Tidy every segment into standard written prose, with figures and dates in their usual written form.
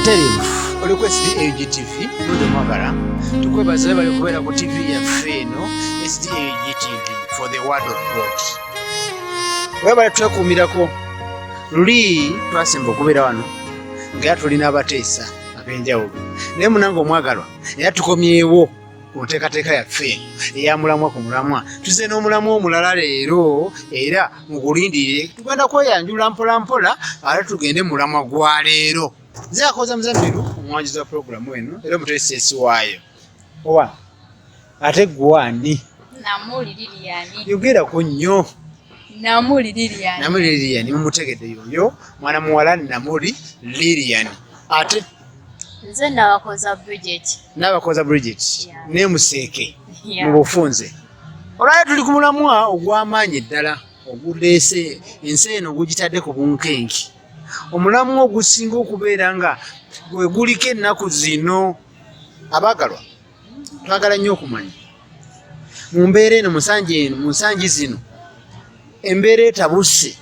Terimu oliko SDA Ug Tv mwagala tukwebaza bali kubeera ku TV yaffe eno SDA Ug Tv for the word of God. Webale twekuumirako luli twasemba okubeera wano nga tulina abateesa ab'enjawulo naye munange omwagalwa era tukomyewo ku nteekateeka yaffe eya mulamwa ku mulamwa. Tuze n'omulamwa omulala leero era mugulindirire tugenda kweyanjula mpola mpola ate tugende mulamwa gwa leero. Nze akoza muzamiru omwanjuzi wa programu eno era omuteesesi waayo owa ate gwani Namuli Liliani yogerako nnyo. Namuli Liliani Namuli Liliani mumutegedde yoyo mwana muwala Namuli Liliani ate nze nabakoza Bridget. Nabakoza Bridget ne Museeke Yeah. mu bufunze. Olwayo tuli ku mulamwa ogw'amaanyi ddala oguleese ensi eno ogugitadde ku bunkenke. Omulamwa ogusinga okubeera nga gwe guliko ennaku zino. Abaagalwa twagala nnyo okumanya mu mbeera eno mu nsangi zino embeera etabuse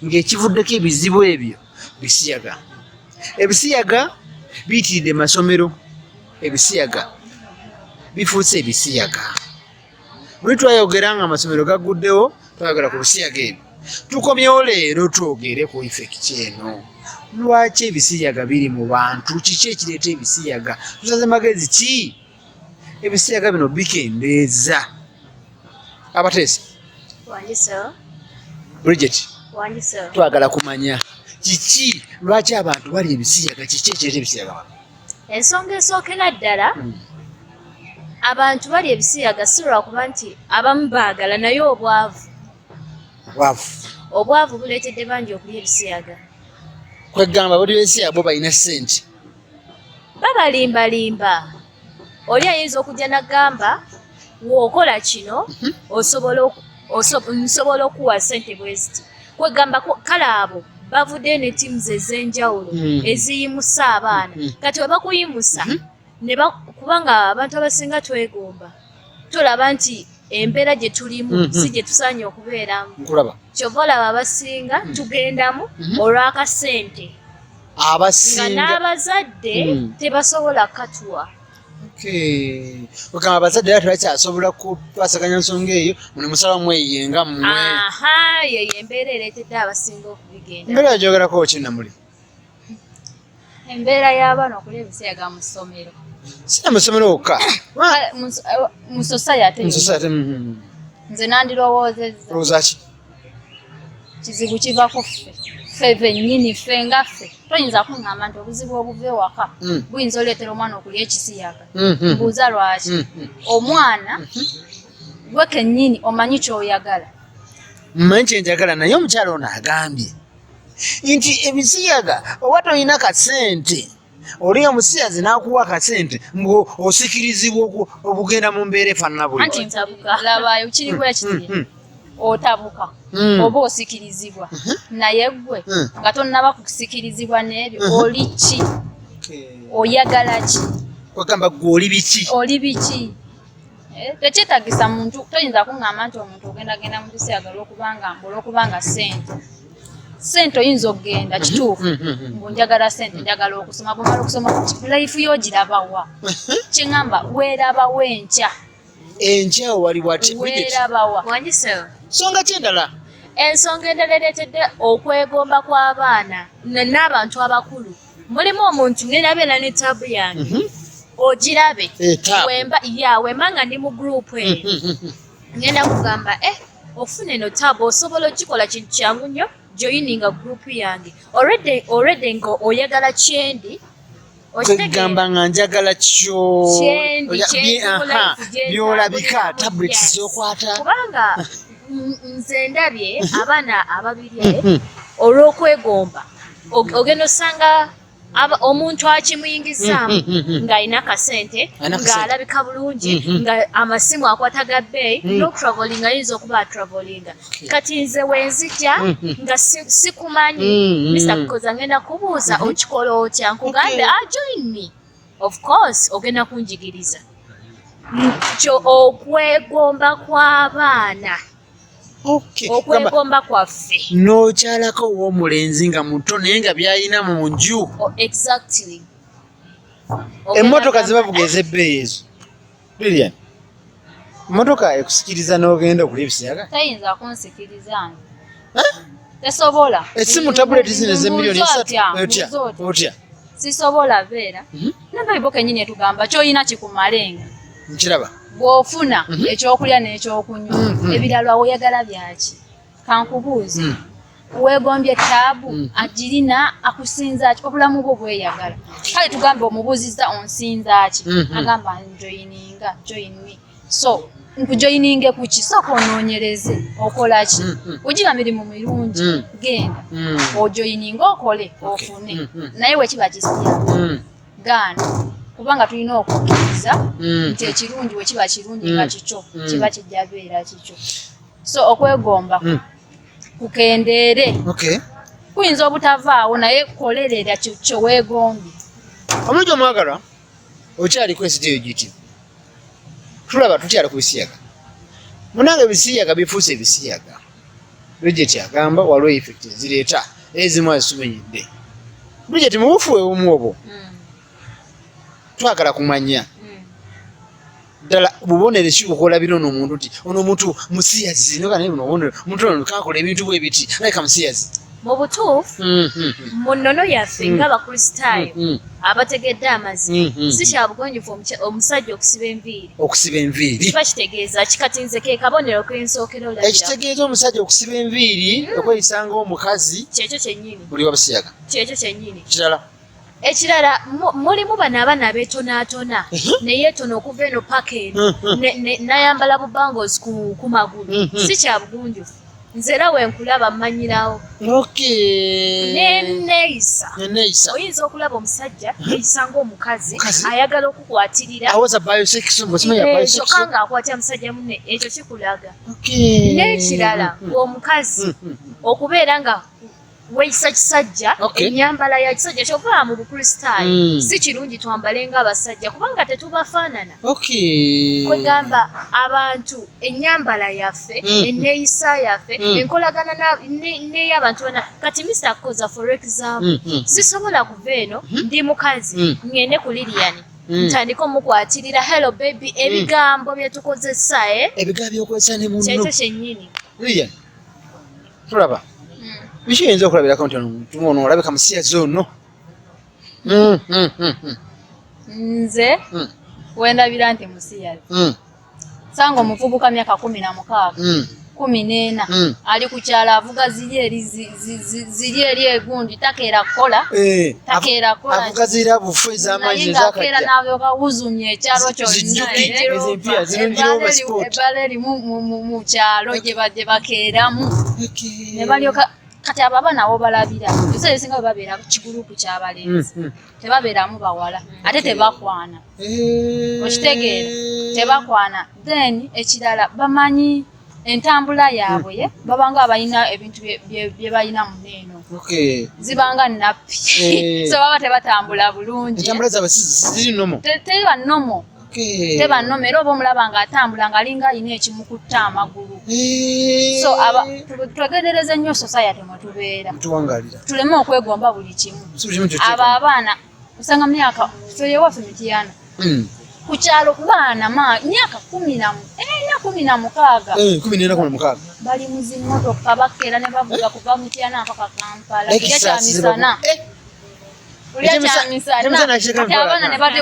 ng'ekivuddeko ebizibu ebyo bisiyaga. Ebisiyaga biyitiridde masomero, ebisiyaga bifuuse ebisiyaga. Buli twayogera nga amasomero gagguddewo twayogera ku bisiyaga ebyo. Tukomyewo leero twogere ku ifekiti eno. Lwaki ebisiyaga biri mu bantu? Kiki ekireeta ebisiyaga? Tusaze magezi ki ebisiyaga bino bikendeeza? Abateesa Wanjiso. Bridget Wanjiso. twagala kumanya kiki lwaki abantu bali ebisiyaga, kiki ekireeta ebisiyaga wano? Ensonga esookera ddala abantu bali ebisiyaga si lwakuba nti abamu baagala naye obwavu. Obwavu buleetedde bangi okulya ebisiyaga. Kwegamba buli b'ebisiyaga bo balina ssente. Babalimbalimba. Oli ayinza okujja n'agamba w'okola kino nsobola okuwa ssente bwe ziti. Kwegamba kale abo bavuddeyo ne ttiimu ez'enjawulo eziyimusa abaana. Kati we bakuyimusa kubanga abantu abasinga twegomba tulaba nti embeera gye tulimu si gye tusaanye okubeeramu. Kyova olaba abasinga tugendamu olw'akasente nga n'abazadde tebasobola katuwa. Ogamba abazadde era tebakyasobola kutwasaganya nsonga eyo mune musala mweyenga mmwe. Yeyo embeera ereetedde abasinga okubigenda. Embeera gyogerako ki Namuli? Embeera y'abaana okulya ebisiyaga mu ssomero. Si na mu ssomero wokka. Mu society. Nze nandirowoozezza. Olowooza ki? Kizibu kiva ku ffe. Ffe bennyini ffe nga ffe. Toyinza kuŋŋamba nti obuzibu obuva ewaka buyinza oleetera omwana okulya ekisiyaga. Mbuuza lwaki. Omwana gwe kennyini omanyi ky'oyagala. Mmanyi kye njagala naye omukyala ono agambye nti ebisiyaga oba toyina kasente oli omusiyazi n'akuwa akasente mbu osikirizibwa okugenda mu mbeera efaanana buli. Anti ntabuka labayo kiri bwe kiti otabuka oba osikirizibwa naye gwe nga tonnaba kusikirizibwa n'ebyo oli ki? Oyagala ki? Kwegamba gwe oli biki? Oli biki? Tekyetagisa muntu toyinza kuŋŋamba nti omuntu ogendagenda mu kisiyaga olw'okubanga ssente oyinza okugenda kituufu njagala ssente njagala okusoma bwomala okusoma life yo ogirabawa. Kyeŋŋamba weerabawo enkya. Enkya wali wati weerabawa. Wanjiso. Nsonga ki endala? Ensonga endala ereetedde okwegomba kw'abaana n'abantu abakulu. Mulimu omuntu ngenda abeera ne taabu yange ogirabe wemba nga ndi mu gurupu eyo ngenda kugamba ofuna eno taabu osobola okikola kintu kyangu nnyo joyininga gurupu yange already nga oyagala kyendi kwegamba nga njagala byolabika tablets zokwata kubanga nze ndabye abaana ababiri olw'okwegomba ogenda osanga omuntu akimuyingizaamu ng'alina akasente ng'alabika bulungi nga amasimu akwata ga bbeeyi n'okutravolinga ayinza okuba atravolinga. Kati nze wenzija nga sikumanyi misakukoza ngenda kubuuza okikola otya nkugambe join me. Of course ogenda kunjigiriza. Kyo okwegomba kw'abaana okwegomba kwaffe n'okyalako ow'omulenzi nga muto naye nga byalina mu nju. Exactly. Emmotoka zibavuga ez'ebbeeyi ezo. Lilian. Emmotoka ekusikiriza n'ogenda okuli ebisiyaga? Tayinza kunsikiriza nze. Tesobola. Essimu tabuleti zino ez'emiliyoni 3 otya? Sisobola beera. N'Ebbayibuli kennyini etugamba ky'olina kikumalenga. Nkiraba. Bw'ofuna ekyokulya n'ekyokunywa ebirala oyagala byaki? Kankubuuze. Weegombye taabu agirina akusinza ki? Obulamu bwo bweyagala. Kale tugambe omubuuzizza onsinza ki? Agamba njoyininga, join me. So nkujoyininge ku ki? Sooka onoonyereze okola ki? Ogira mirimu mirungi genda ojoyininga okole ofune naye wekiba kisiyaga gaana kubanga tulina okukkiriza nti ekirungi wekiba kirungi nga kikyo kiba kijja beera kikyo. So okwegomba kukendeere kuyinza obutavaawo naye kolerera kyo weegombye. Omulungi omwagalwa okyali ku SDA Ug Tv. Tulaba tukyali ku bisiyaga. Munange ebisiyaga bifuuse ebisiyaga. Bridget agamba waliwo effect zireeta ezimu azitumenyedde. Bridget mu bufu obumu obwo twagala kumanya ddala bubonere ki okolabira ono omuntu nti ono omuntu musiyazi omuntu ono kakola ebintu bwe biti naye kamusiyazi. Mu butuufu mu nnono yaffe ng'abakristaayo abategedde amazima si kya bugonjufu omusajja okusiba enviiri. Kiba kitegeeza kikatinze ke kabonero k'ensookera olabira. Ekitegeeza omusajja okusiba enviiri okweyisa ng'omukazi kyekyo kyennyini. buli wabisiyaga. Kyekyo kyennyini. Ekirala mulimu bano abaana abeetonaatona ne yeetona okuva eno paka eno n'ayambala bubangoozi ku magulu si kya bugunjufu. Nze era wenkulaba mmanyirawo. N'enneeyisa. Oyinza okulaba omusajja yeeyisa ng'omukazi ayagala okukwatirira. Kyokka ng'akwatira musajja munne ekyo kikulaga. N'ekirala omukazi okubeera nga weeyisa kisajja ennyambala ya kisajja kyova mu bukristaayo si kirungi twambale ng'abasajja kubanga tetubafaanana. Kwegamba abantu ennyambala yaffe enneeyisa yaffe enkolagana n'ey'abantu bana kati Mr. Koza for example sisobola kuva eno ndi mukazi ngende ku Lilian ntandika omukwatirira hello baby ebigambo byetukozesa ebigambo byokozesa ne munno kyekyo kyennyini. Lilian tulaba biki oyinza okulabirako nti omuntu ono olabika musiyazi ono? Nze wendabira nti musiyazi sanga omuvubuka myaka 16 14 ali ku kyalo avuga ziri eri egundi takeera kukola avuga ziri bufu ez'amaanyi ezakajja n'abyoka wuzumya ekyalo kyonna ebbala erimu mu kyalo gye bakeeramu ne balyoka kati abo abaana abo balabira ebiseera ebisinga bwe babeera kigurupu ky'abalenzi tebabeeramu bawala ate tebakwana okitegeera tebakwana then ekirala bamanyi entambula yaabwe babanga abalina ebintu bye balina mu neeno zibanga nappi so baba tebatambula bulungi entambula zaabwe ziri nomo teba nomo teba nomo era oba omulaba ng'atambula ng'alinga alina ekimukutta amagulu so twegendereze nnyo society mwe tubeera tuleme okwegomba buli kimu abo abaana osanga myaka feyewaffe mitiyana ku kyalo ku baana myaka 16 bali mu zimmotoka bakeera ne bavuga kuva Mityana mpaka Kampala kyamisana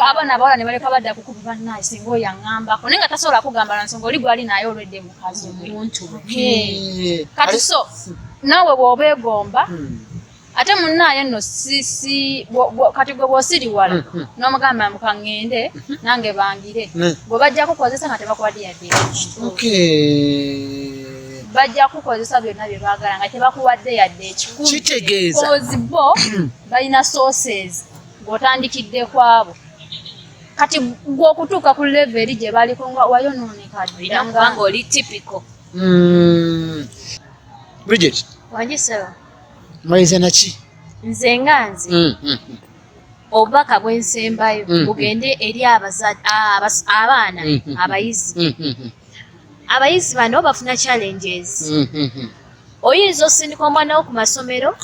abaana abawala ne baleka badda kukuba bannaye singa oyo aŋŋambako naye nga tasobola kugamba na nsonga oli gwali naye olwedde mukazi omuntu kati so naawe bw'obeegomba ate munnaye nno kati gwe bw'osiriwala n'omugamba mukaŋŋende nange bangire bwe bajja kukozesa nga tebakuwadde yadde bajja kukozesa byonna bye baagala nga tebakuwadde yadde ekikukozi bo balina sources ng'otandikidde kwabo kati gw'okutuuka ku leveri gye baliko nga wayonoonekadde oli typical. Bridget wangisaba maliza naki? Nze nga nze obubaka bwensembayo bugende eri abaana abayizi bano bafuna challenges oyinza osindika omwana wo ku ssomero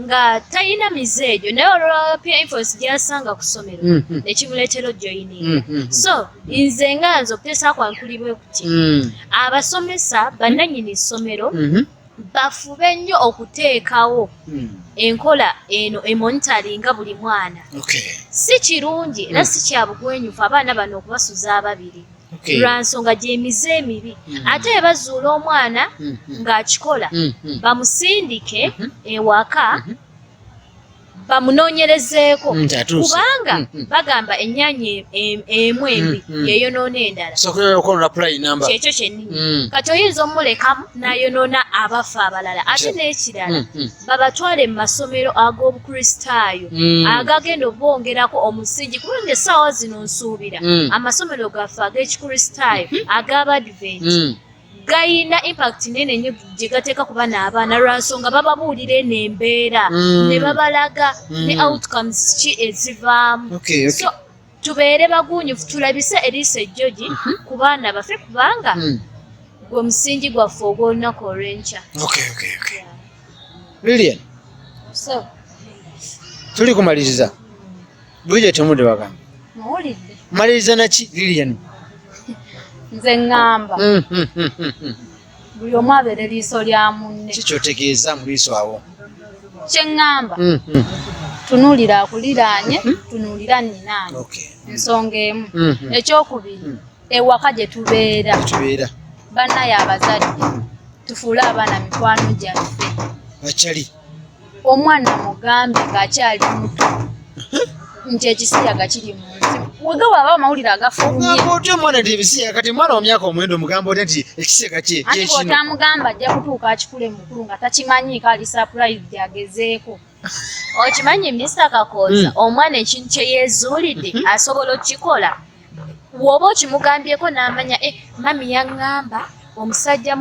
nga talina mizeejo naye olwa peer influence gyasanga ku ssomero nekimuleetera joining. So nze nga nze okuteesa kwankulibwe kuti abasomesa bannannyini ssomero bafube nnyo okuteekawo enkola eno emonitaringa buli mwana. Si kirungi era si kya bugwenyufu abaana bano okubasuza ababiri lwa nsonga gy'emize emibi. Ate bazuula omwana ng'akikola bamusindike ewaka bamunoonyerezeeko kubanga bagamba ennyaanya emu embi yeeyonoona endala. Kyekyo kyennyini kati oyinza omulekamu n'ayonoona abafu abalala. Ate n'ekirala babatwale mu masomero ag'obukristaayo agagenda obongerako omusingi kubanga essaawa zino nsuubira amasomero gaffe ag'ekikristaayo ag'abadventi gayina impact nene nnyo gye gateeka ku bana abaana lwa nsonga bababuulira eno embeera ne babalaga ne outcomes ki ezivaamu. So tubeere bagunyufu tulabise eriiso ejjogi ku baana baffe kubanga gwe musingi gwaffe ogw'olunaku olw'enkya. Lilian, tuli kumaliriza bwije temude bagamba muwulidde maliriza naki Lilian? Nze ngamba buli omu abeera eriiso lya munne. Kikyotegeeza mu liiso awo kye ngamba tunuulira akuliraanye tunuulira nnyinaanye. Ensonga emu. Ekyokubiri ewaka gye tubeera bannaye abazadde tufuule abaana mikwano gyaffe. Bakyali omwana mugambe ng'akyali muto nti ekisiyaga kiri mu nsi wega waba amawulire agafulumye otyo omwana nti ebisiyaga kati mwana wa myaka omwenda omugamba oti nti ekisiyaga ati bw'otamugamba ajja kutuuka akikule mukulu nga takimanyiiko ali surprise agezeeko. Okimanyi Mr. Kakooza omwana ekintu kye yeezuulidde asobola okukikola bw'oba okimugambyeko n'amanya mami yaŋŋamba omusajja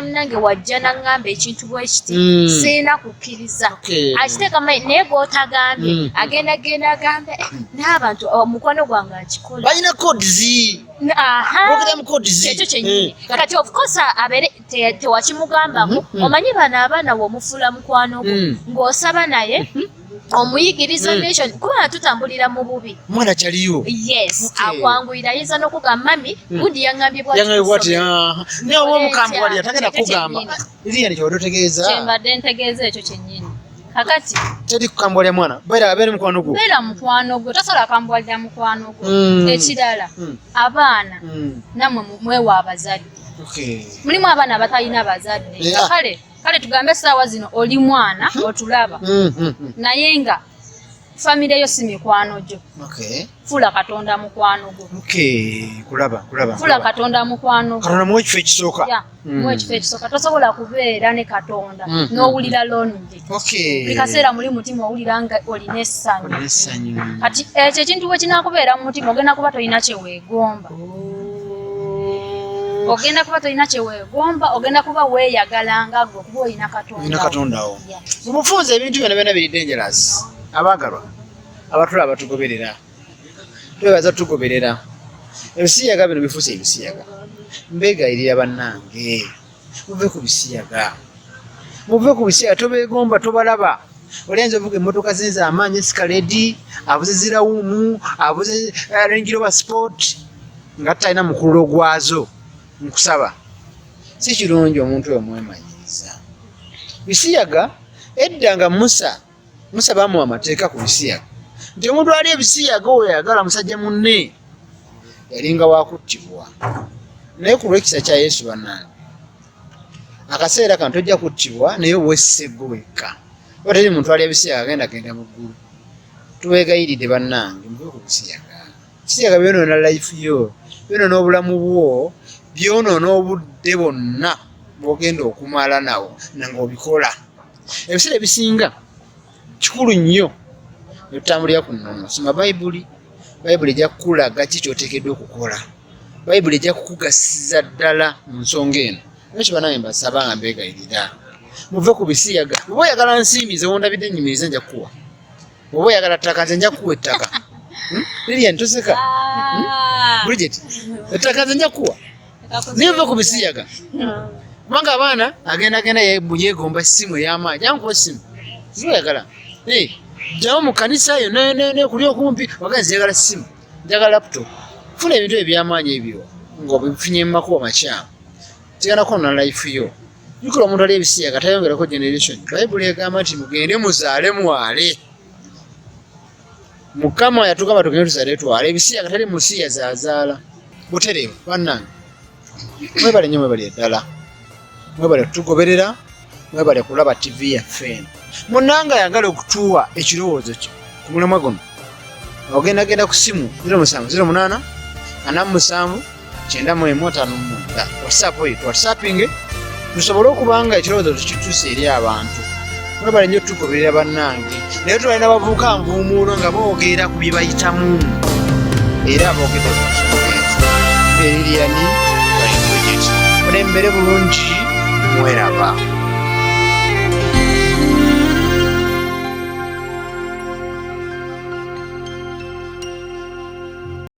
munnange wajja naŋŋamba ekintu bwe kiti siina kukkiriza akiteeka naye gw'otagambye agenda agambe n'abantu omukwano gwange akikola balina kodizi. Kyekyo kyennyini kati of course abeere tewakimugambako omanyi bano abaana bw'omufuula mukwano gwo ng'osaba naye omuyigiriza mission kuba tutambulira mu bubi mwana kyaliyo. Yes, akwanguyira ayinza n'okugamba mami budi yaŋŋambye bwati ne oba omukambwe wali atagenda kugamba Lilian ky'oba otegeeza kyembadde ntegeeza ekyo kyennyini. Kakati teri kukambwalya mwana beera mukwano gwo beera mukwano gwo tasobola kambwalira mukwano gwo. Ekirala abaana nammwe mwewa abazadde mulimu abaana abatalina bazadde. Kale tugambe essaawa zino oli mwana otulaba naye nga famire yo si mikwano gyo. Fuula Katonda mukwano gwo. Fuula Katonda mukwano gwo. Katonda muwe ekifo ekisooka. Muwe ekifo ekisooka. Tosobola kubeera ne Katonda n'owulira lonje. Buli kaseera muli mutima owulira nga olina essanyu. Kati ekyo ekintu bwe kinaakubeera mu mutima ogenda kuba tolina kye weegomba. Ogenda kuba tolina kye weegomba ogenda kuba weeyagalanga gwe kuba olina Katonda wo. Mumufunze ebintu byonna biri dangerous. Abaagalwa abatulaba batugoberera twebaza tugoberera ebisiyaga bino bifuuse ebisiyaga. Mbeegayirira bannange muve ku bisiyaga tobeegomba tobalaba. Olenze ovuga emmotoka zenze amaanyi esikaledi avuze zirawumu avuze Range Rover Sport nga talina mukululo gwazo. Nkusaba si kirungi omuntu oyo mwemanyiriza bisiyaga. Edda nga Musa bamuwa amateeka ku bisiyaga nti omuntu ali ebisiyaga oyo ayagala musajja munne yalinga wakuttibwa. Naye ku lw'ekisa kya Yesu bannange akaseera kano tojja kuttibwa naye weesise gwe wekka. Oba teri muntu ali ebisiyaga genda mu ggulu. Tubeegayiridde bannange muve ku bisiyaga. Ebisiyaga byonoona life yo byonoona obulamu bwo byonoona obudde bwonna bw'ogenda okumala nawo nanga obikola. Ebiseera ebisinga kikulu nnyo netutambulira ku nnono. Soma Bayibuli ejja kukulaga ki ky'oteekeddwa okukola. Bayibuli ejja kukugasiza ddala mu nsonga eno. Ekyo bannange mbasaba nga mbeegayirira muve ku bisiyaga. Bw'oba oyagala nsimbi ze wondabidde nnyimiriza nja kukuwa. Bw'oba oyagala ttaka nze nja kukuwa ettaka. Lilian toseka. Bridget ettaka nze nja kukuwa. Naye muve ku bisiyaga kubanga abaana agenda yeegomba essimu ey'amaanyi. Jankuwa essimu zibayagala jawo mu kanisa yo kuli okumpi waga nziyagala simu njagala laptop funa ebintu ebyamaanyi ebyo ng'obifunye mu makubo makyamu tiganako na life yo jukira omuntu ali ebisiyaga tayongerako generation bayibuli egamba nti mugende muzaale mwale mukama yatugamba tugende tuzaale twale ebisiyaga tali musi yazaazaala butereevu bannange mwebale nnyo mwebale eddala mwebale tugoberera mwebale kulaba tv yaffe eno munanga yagala okutuwa ekirowoozo kyo ku mulamwa guno ogendagenda ku simu 0708 47 9159 whatsapp oyo whatsappinge tusobole okubanga ekirowoozo tukituusa eri abantu mwebale nnyo tugoberera bannange naye tubalina bavubuka nvuumuulo nga boogera ku bye bayitamu era boogedde ku nsonga ezo eririyani balibwegeti mulembere bulungi mweraba